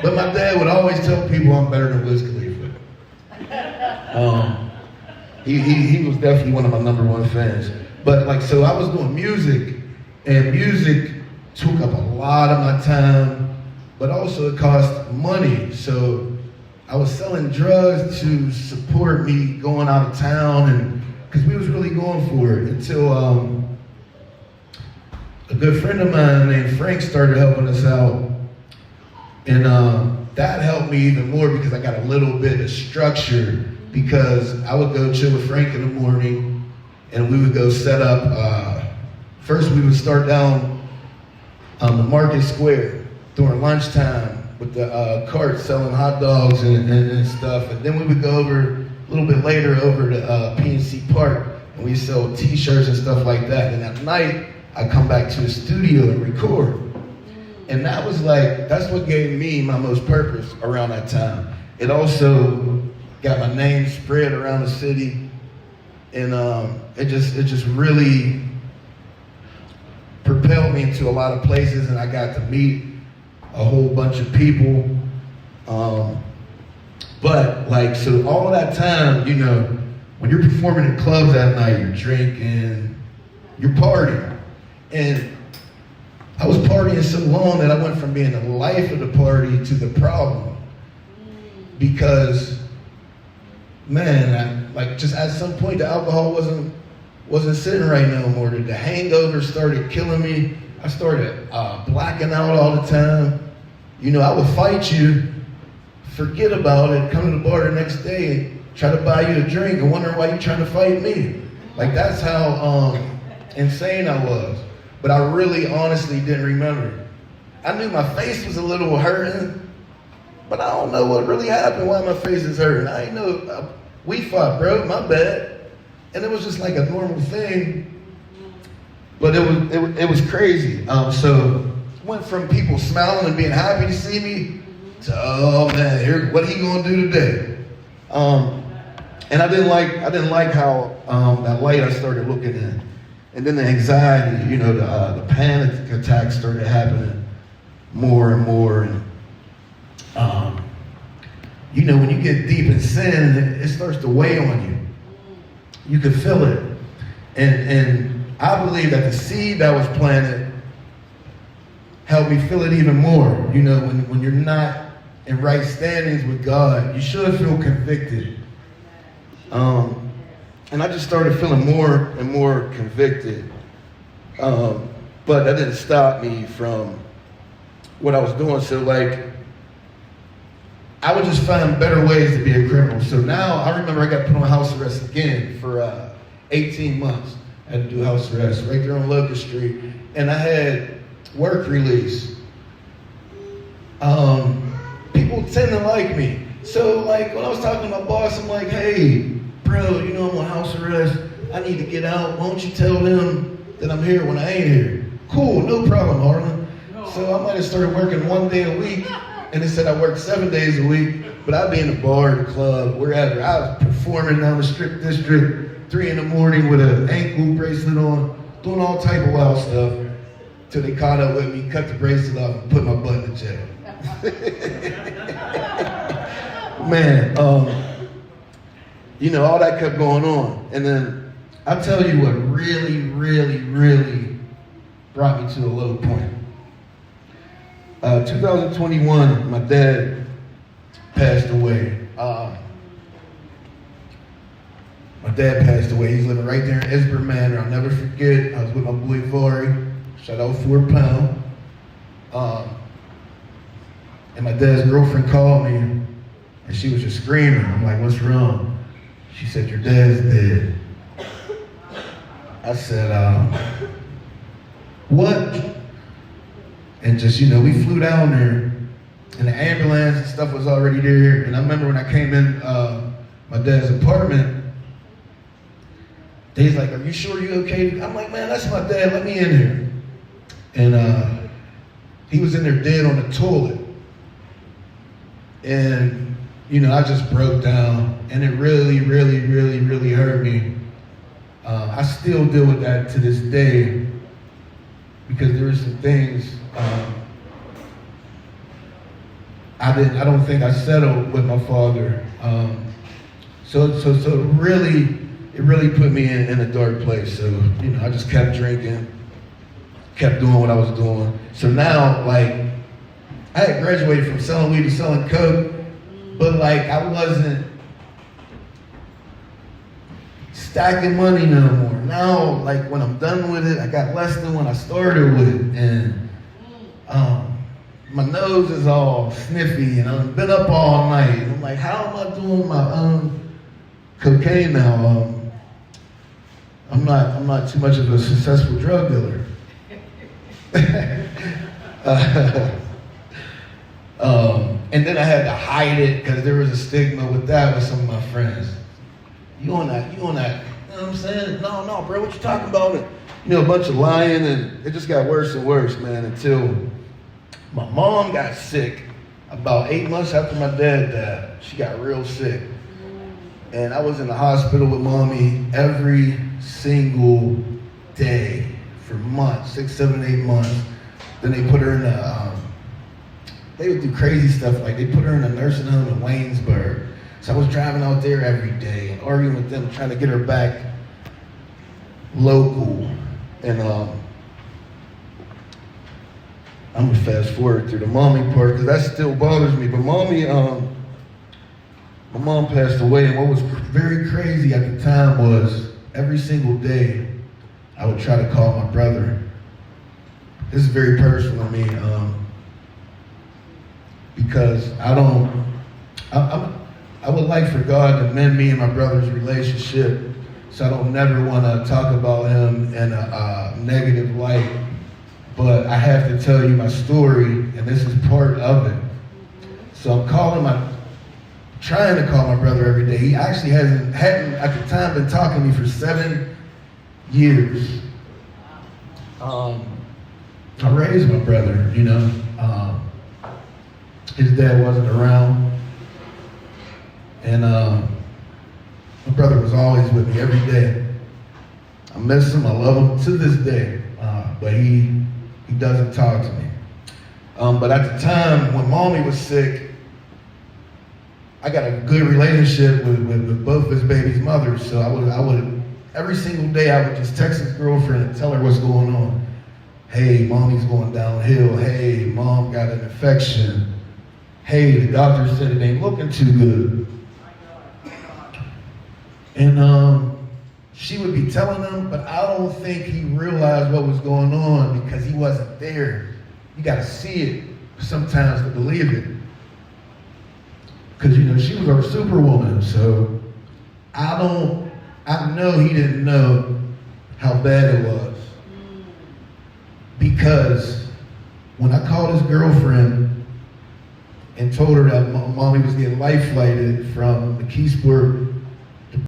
But my dad would always tell people I'm better than Wiz Khalifa. He was definitely one of my number one fans. But like, so I was doing music, and music took up a lot of my time, but also it cost money. So I was selling drugs to support me going out of town, and because we was really going for it until a good friend of mine named Frank started helping us out. And that helped me even more because I got a little bit of structure, because I would go chill with Frank in the morning and we would go set up, first we would start down the Market Square during lunchtime with the carts selling hot dogs and stuff. And then we would go over a little bit later over to PNC Park and we sell t-shirts and stuff like that. And at night, I'd come back to the studio and record. And that was like, that's what gave me my most purpose around that time. It also got my name spread around the city, and it just really propelled me into a lot of places, and I got to meet a whole bunch of people. But like, so all of that time, you know, when you're performing in clubs at night, you're drinking, you're partying. And I was partying so long that I went from being the life of the party to the problem. Because, man, like just at some point the alcohol wasn't sitting right no more. The hangover started killing me. I started blacking out all the time. You know, I would fight you, forget about it, come to the bar the next day, try to buy you a drink and wonder why you're trying to fight me. Like that's how insane I was. But I really honestly didn't remember. I knew my face was a little hurting, but I don't know what really happened, why my face is hurting. I ain't know, we fought, bro, my bad. And it was just like a normal thing, but it was crazy. So went from people smiling and being happy to see me to, oh man, here, what he gonna do today? And I didn't like how that light I started looking in. And then the anxiety, you know, the panic attacks started happening more and more. And, you know, when you get deep in sin, it starts to weigh on you. You can feel it. And I believe that the seed that was planted helped me feel it even more. You know, when you're not in right standings with God, you should feel convicted. And I just started feeling more and more convicted. But that didn't stop me from what I was doing. So like, I would just find better ways to be a criminal. So now I remember I got put on house arrest again for 18 months. I had to do house arrest right there on Locust Street. And I had work release. People tend to like me. So like when I was talking to my boss, I'm like, hey, bro, you know I'm on house arrest. I need to get out. Why don't you tell them that I'm here when I ain't here? Cool, no problem, Harlan. So I might have started working 1 day a week, and they said I worked 7 days a week, but I'd be in the bar, the club, wherever. I was performing down the strip district, 3 in the morning with an ankle bracelet on, doing all type of wild stuff, till they caught up with me, cut the bracelet off, and put my butt in jail. Man, you know, all that kept going on. And then I'll tell you what really, really, really brought me to a low point. 2021, my dad passed away. My dad passed away. He's living right there in Isbert Manor. I'll never forget. I was with my boy Vari. Shout out 4 Pound. And my dad's girlfriend called me, and she was just screaming. I'm like, what's wrong? She said, your dad's dead. I said, what? And just, you know, we flew down there, and the ambulance and stuff was already there. And I remember when I came in my dad's apartment, they's like, are you sure you okay? I'm like, man, that's my dad, let me in here. And he was in there dead on the toilet. And, you know, I just broke down, and it really, really, really, really hurt me. I still deal with that to this day, because there are some things I don't think I settled with my father. So it really put me in a dark place. So, you know, I just kept drinking, kept doing what I was doing. So now, like, I had graduated from selling weed to selling coke, but like I wasn't stacking money no more. Now, like when I'm done with it, I got less than when I started with it. And my nose is all sniffy and I've been up all night. And I'm like, how am I doing my cocaine now? I'm not too much of a successful drug dealer. And then I had to hide it because there was a stigma with that with some of my friends. You on that, you know what I'm saying? No, bro, what you talking about? And, you know, a bunch of lying, and it just got worse and worse, man, until my mom got sick. About 8 months after my dad died, she got real sick. And I was in the hospital with mommy every single day for months, 6, 7, 8 months. Then they put her in they would do crazy stuff, like they put her in a nursing home in Waynesburg. So I was driving out there every day and arguing with them, trying to get her back local. And I'm gonna fast forward through the mommy part, because that still bothers me. But mommy, my mom passed away, and what was very crazy at the time was every single day I would try to call my brother. This is very personal to me, because I would like for God to mend me and my brother's relationship, so I don't never want to talk about him in a negative light. But I have to tell you my story, and this is part of it. So I'm trying to call my brother every day. He actually hadn't at the time been talking to me for 7 years. I raised my brother, you know. His dad wasn't around. And my brother was always with me every day. I miss him, I love him to this day. But he doesn't talk to me. But at the time when mommy was sick, I got a good relationship with both his baby's mothers. So I would every single day I would just text his girlfriend and tell her what's going on. Hey, mommy's going downhill. Hey, mom got an infection. Hey, the doctor said it ain't looking too good. And she would be telling him, but I don't think he realized what was going on because he wasn't there. You gotta see it sometimes to believe it. Because, you know, she was our superwoman, so I know he didn't know how bad it was. Because when I called his girlfriend and told her that mommy was getting life flighted from McKeesport